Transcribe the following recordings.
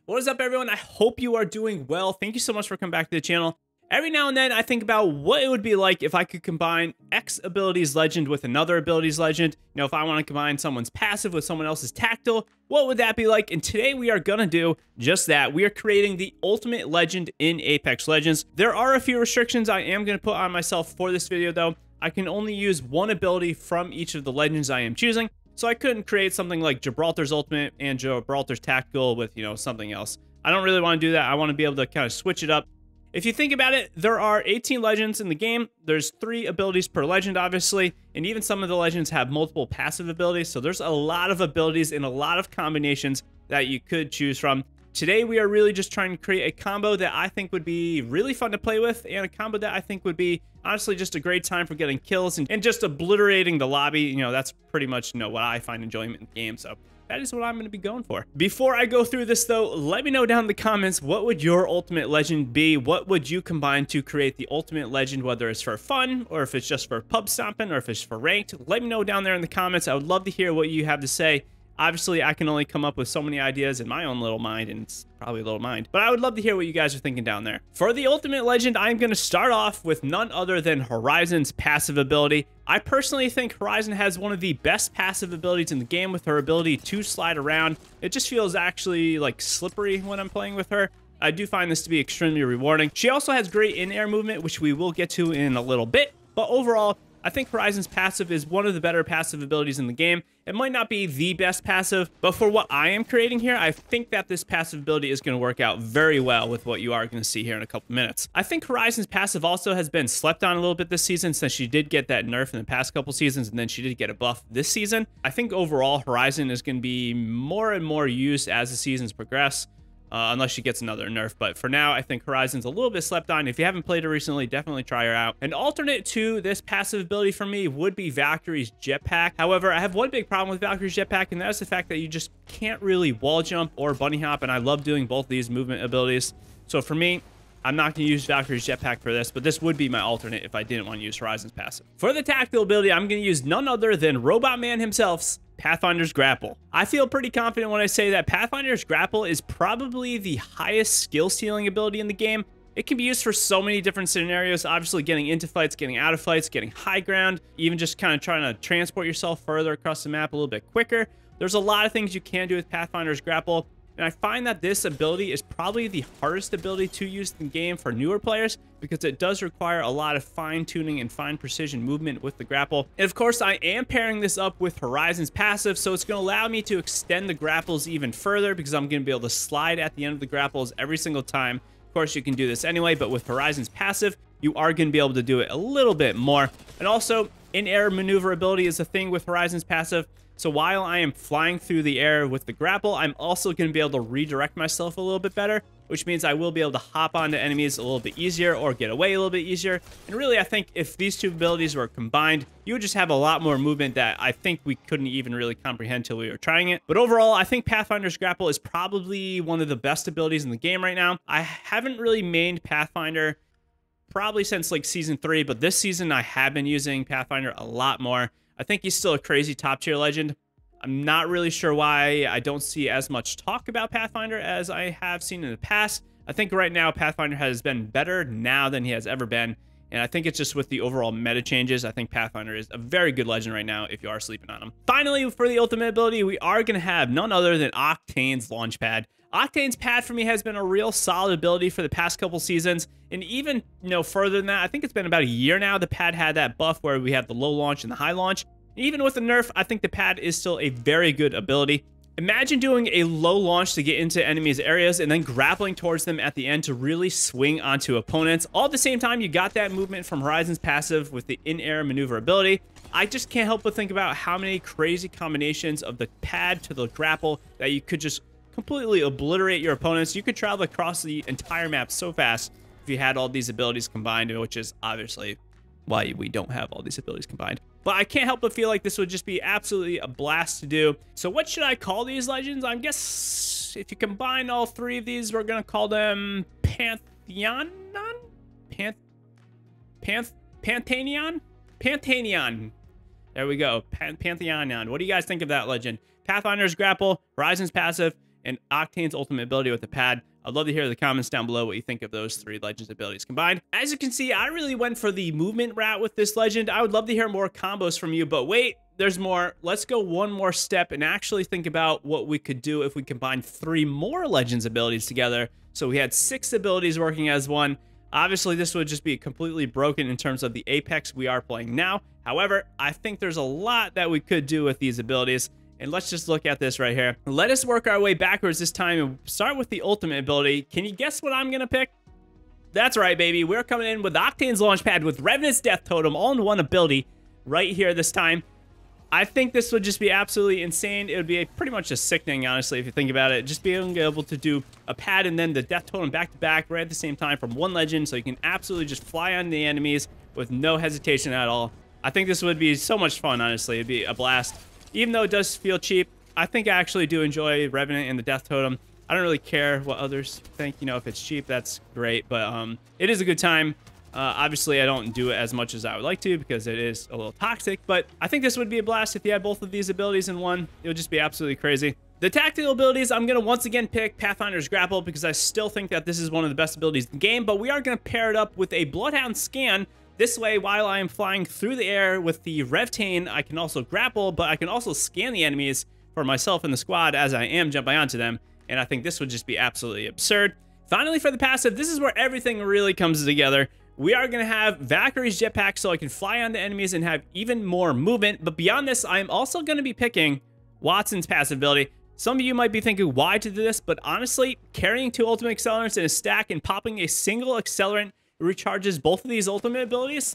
What is up, everyone? I hope you are doing well. Thank you so much for coming back to the channel. Every now and then, I think about what it would be like if I could combine X abilities legend with another abilities legend. You know, if I want to combine someone's passive with someone else's tactile, what would that be like? And today we are going to do just that. We are creating the ultimate legend in Apex Legends. There are a few restrictions I am going to put on myself for this video, though. I can only use one ability from each of the legends I am choosing. So I couldn't create something like Gibraltar's ultimate and Gibraltar's tactical with, something else. I don't really want to do that. I want to be able to kind of switch it up. If you think about it, there are 18 legends in the game. There's 3 abilities per legend, obviously, and even some of the legends have multiple passive abilities. So there's a lot of abilities and a lot of combinations that you could choose from. Today, we are really just trying to create a combo that I think would be really fun to play with, and a combo that I think would be honestly just a great time for getting kills and just obliterating the lobby. That's pretty much what I find enjoyment in the game. So that is what I'm going to be going for. Before I go through this, though, let me know down in the comments, what would your ultimate legend be? What would you combine to create the ultimate legend, whether it's for fun or if it's just for pub stomping or if it's for ranked? Let me know down there in the comments. I would love to hear what you have to say. Obviously, I can only come up with so many ideas in my own little mind, and it's probably a little mind. But I would love to hear what you guys are thinking down there. For the ultimate legend, I'm going to start off with none other than Horizon's passive ability. I personally think Horizon has one of the best passive abilities in the game with her ability to slide around. It just feels actually like slippery when I'm playing with her. I do find this to be extremely rewarding. She also has great in-air movement, which we will get to in a little bit. But overall, I think Horizon's passive is one of the better passive abilities in the game. It might not be the best passive, but for what I am creating here, I think that this passive ability is going to work out very well with what you are going to see here in a couple minutes. I think Horizon's passive also has been slept on a little bit this season, since she did get that nerf in the past couple seasons, and then she did get a buff this season. I think overall, Horizon is going to be more and more used as the seasons progress. Unless she gets another nerf. But for now, I think Horizon's a little bit slept on. If you haven't played her recently, definitely try her out. An alternate to this passive ability for me would be Valkyrie's jetpack. However, I have one big problem with Valkyrie's jetpack, and that is the fact that you just can't really wall jump or bunny hop, and I love doing both these movement abilities. So for me, I'm not going to use Valkyrie's jetpack for this, but this would be my alternate if I didn't want to use Horizon's passive. For the tactical ability, I'm going to use none other than Robot Man himself, Pathfinder's Grapple. I feel pretty confident when I say that Pathfinder's Grapple is probably the highest skill stealing ability in the game. It can be used for so many different scenarios, obviously getting into fights, getting out of fights, getting high ground, even just kind of trying to transport yourself further across the map a little bit quicker. There's a lot of things you can do with Pathfinder's Grapple. And I find that this ability is probably the hardest ability to use in the game for newer players, because it does require a lot of fine-tuning and fine precision movement with the grapple. And of course, I am pairing this up with Horizon's passive, so it's going to allow me to extend the grapples even further, because I'm going to be able to slide at the end of the grapples every single time. Of course, you can do this anyway, but with Horizon's passive, you are going to be able to do it a little bit more. And also, in-air maneuverability is a thing with Horizon's passive. So while I am flying through the air with the grapple, I'm also going to be able to redirect myself a little bit better, which means I will be able to hop onto enemies a little bit easier or get away a little bit easier. And really, I think if these two abilities were combined, you would just have a lot more movement that I think we couldn't even really comprehend till we were trying it. But overall, I think Pathfinder's Grapple is probably one of the best abilities in the game right now. I haven't really mained Pathfinder probably since like Season 3, but this season I have been using Pathfinder a lot more. I think he's still a crazy top tier legend. I'm not really sure why I don't see as much talk about Pathfinder as I have seen in the past. I think right now Pathfinder has been better now than he has ever been. And I think it's just with the overall meta changes. I think Pathfinder is a very good legend right now if you are sleeping on him. Finally, for the ultimate ability, we are going to have none other than Octane's Launchpad. Octane's pad for me has been a real solid ability for the past couple seasons, and even further than that, I think it's been about a year now. The pad had that buff where we had the low launch and the high launch. Even with the nerf, I think the pad is still a very good ability. Imagine doing a low launch to get into enemies' areas and then grappling towards them at the end to really swing onto opponents. All at the same time, you got that movement from Horizon's passive with the in-air maneuverability. I just can't help but think about how many crazy combinations of the pad to the grapple that you could just completely obliterate your opponents. You could travel across the entire map so fast if you had all these abilities combined, which is obviously why we don't have all these abilities combined. But I can't help but feel like this would just be absolutely a blast to do. So what should I call these legends? I guess if you combine all 3 of these, we're going to call them Pantheon? Pantheon. There we go. Pantheon. What do you guys think of that legend? Pathfinder's Grapple, Horizon's passive, and Octane's ultimate ability with the pad. I'd love to hear the comments down below what you think of those 3 Legends abilities combined. As you can see, I really went for the movement route with this Legend. I would love to hear more combos from you, but wait, there's more. Let's go one more step and actually think about what we could do if we combine 3 more Legends abilities together. So we had 6 abilities working as one. Obviously, this would just be completely broken in terms of the Apex we are playing now. However, I think there's a lot that we could do with these abilities. And let's just look at this right here. Let us work our way backwards this time and start with the ultimate ability. Can you guess what I'm going to pick? That's right, baby. We're coming in with Octane's Launchpad with Revenant's Death Totem all in one ability right here this time. I think this would just be absolutely insane. It would be pretty much just sickening, honestly, if you think about it. Just being able to do a pad and then the Death Totem back-to-back right at the same time from one Legend, so you can absolutely just fly on the enemies with no hesitation at all. I think this would be so much fun, honestly. It'd be a blast. Even though it does feel cheap, I think I actually do enjoy Revenant and the Death Totem. I don't really care what others think. You know, if it's cheap, that's great. But it is a good time. Obviously, I don't do it as much as I would like to because it is a little toxic. But I think this would be a blast if you had both of these abilities in one. It would just be absolutely crazy. The tactical abilities, I'm going to once again pick Pathfinder's Grapple because I still think that this is one of the best abilities in the game. But we are going to pair it up with a Bloodhound Scan. This way, while I am flying through the air with the Revtane, I can also grapple, but I can also scan the enemies for myself and the squad as I am jumping onto them. And I think this would just be absolutely absurd. Finally, for the passive, this is where everything really comes together. We are going to have Valkyrie's Jetpack so I can fly onto enemies and have even more movement. But beyond this, I am also going to be picking Watson's passive ability. Some of you might be thinking why to do this, but honestly, carrying 2 ultimate accelerants in a stack and popping a single accelerant recharges both of these ultimate abilities,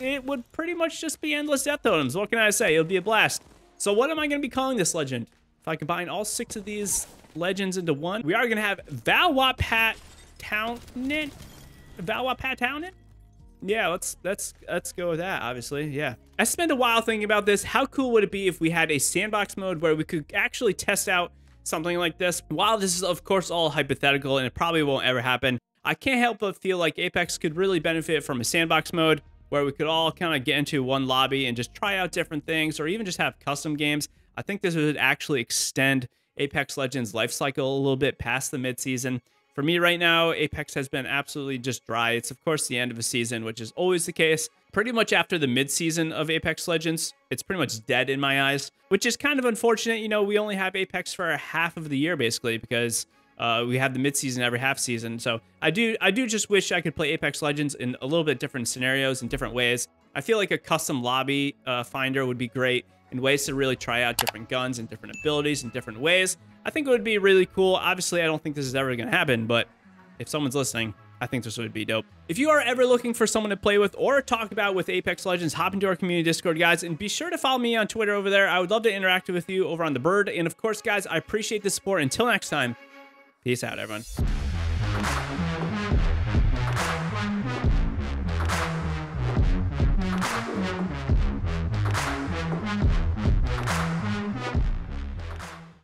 it would pretty much just be endless Death Totems. What can I say? It would be a blast. So what am I going to be calling this Legend? If I combine all 6 of these Legends into one, we are going to have Valwappat Townit. Valwappat Townit? Yeah, let's go with that, obviously. Yeah. I spent a while thinking about this. How cool would it be if we had a sandbox mode where we could actually test out something like this? While this is, of course, all hypothetical and it probably won't ever happen, I can't help but feel like Apex could really benefit from a sandbox mode where we could all kind of get into one lobby and just try out different things or even just have custom games. I think this would actually extend Apex Legends life cycle a little bit past the mid-season. For me right now, Apex has been absolutely just dry. It's, of course, the end of a season, which is always the case. Pretty much after the mid-season of Apex Legends, it's pretty much dead in my eyes, which is kind of unfortunate. You know, we only have Apex for a half of the year, basically, because we have the mid-season every half season. So I do just wish I could play Apex Legends in a little bit different scenarios in different ways. I feel like a custom lobby finder would be great in ways to really try out different guns and different abilities in different ways. I think it would be really cool. Obviously, I don't think this is ever going to happen, but if someone's listening, I think this would be dope. If you are ever looking for someone to play with or talk about with Apex Legends, hop into our community Discord, guys, and be sure to follow me on Twitter over there. I would love to interact with you over on The Bird. And of course, guys, I appreciate the support. Until next time, peace out, everyone.